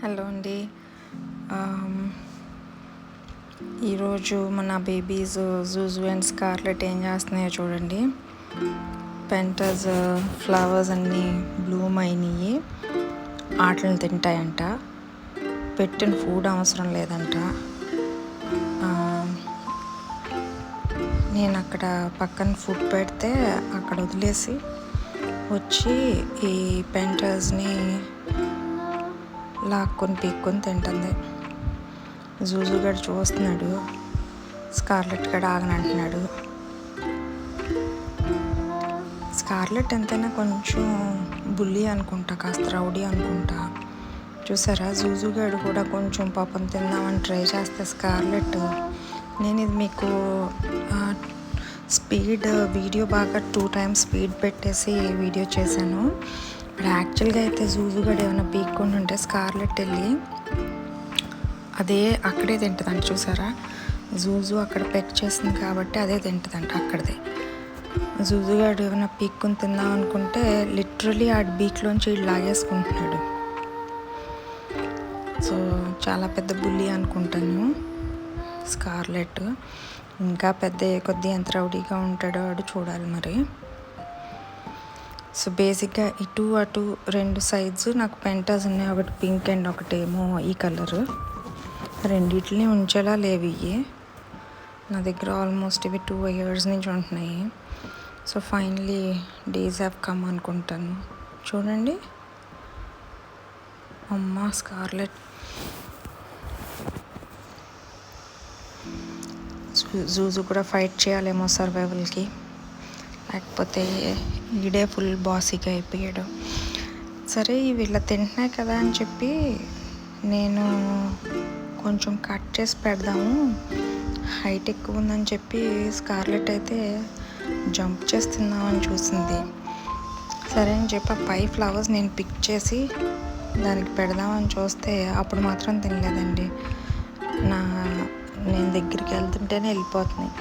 Hello అండి. ఈరోజు మన బేబీస్ జూజు అండ్ స్కార్లెట్ ఏం చేస్తున్నాయో చూడండి. పెంటస్ ఫ్లవర్స్ అన్నీ బ్లూమ్ అయినాయి, ఆటలను తింటాయంట. పెట్టిన ఫుడ్ అవసరం లేదంట. నేను అక్కడ పక్కన ఫుడ్ పెడితే అక్కడ వదిలేసి వచ్చి ఈ పెంటస్ని లాక్కొని పీక్కొని తింటుంది. జూజు గడు చూస్తున్నాడు, స్కార్లెట్ గడు ఆగనంటున్నాడు. స్కార్లెట్ ఎంతైనా కొంచెం బుల్లి అనుకుంటా, కాస్త రౌడీ అనుకుంటా. చూసారా, జూజు గడు కూడా కొంచెం పాపం తిందామని ట్రై చేస్తే స్కార్లెట్, నేను ఇది మీకు స్పీడ్ వీడియో బాగా 2 times స్పీడ్ పెట్టేసి వీడియో చేశాను. ఇప్పుడు యాక్చువల్గా అయితే జూజు గడు ఏమైనా పీక్కొని ఉంటే స్కార్లెట్ వెళ్ళి అదే అక్కడే తింటుందంట. చూసారా, జూజు అక్కడ పెక్ చేసింది కాబట్టి అదే తింటుందంట అక్కడదే. జూజు గడు ఏమైనా పీక్కొని తిందాం అనుకుంటే లిటరలీ ఆ బీక్లోంచి వీళ్ళు లాగేసుకుంటున్నాడు. సో చాలా పెద్ద బుల్లి అనుకుంటాను స్కార్లెట్. ఇంకా పెద్ద కొద్ది ఎంత రౌడీగా ఉంటాడో వాడు చూడాలి మరి. సో బేసిక్గా ఇటు అటు 2 sides నాకు పెంటాస్ ఉన్నాయి. ఒకటి పింక్ అండ్ ఒకటేమో ఈ కలర్. రెండిటిని ఉంచేలా లేవు ఇవి నా దగ్గర. ఆల్మోస్ట్ ఇవి 2 years నుంచి ఉంటున్నాయి. So finally days have come అనుకుంటాను. చూడండి, అమ్మ స్కార్లెట్ జూజు కూడా ఫైట్ చేయాలేమో సర్వైవల్కి, లేకపోతే ఈడే ఫుల్ బాసీగా అయిపోయాడు. సరే వీళ్ళ తింటున్నాయి కదా అని చెప్పి నేను కొంచెం కట్ చేసి పెడదాము, హైట్ ఎక్కువ ఉందని చెప్పి స్కార్లెట్ అయితే జంప్ చేసి తిందామని చూసింది. సరే అని చెప్పి ఆ పై ఫ్లవర్స్ నేను పిక్ చేసి దానికి పెడదామని చూస్తే అప్పుడు మాత్రం తినలేదండి. నేను దగ్గరికి వెళ్తుంటేనే వెళ్ళిపోతున్నాయి.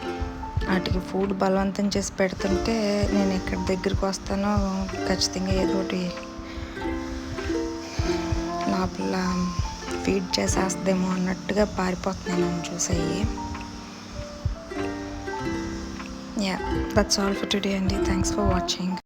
వాటికి ఫుడ్ బలవంతం చేసి పెడుతుంటే నేను ఎక్కడి దగ్గరికి వస్తానో ఖచ్చితంగా ఏదో ఒకటి లోపల ఫీడ్ చేసేస్తుందేమో అన్నట్టుగా పారిపోతున్నాయి నన్ను చూసాయి. Yeah, that's all for today అండి. Thanks for watching.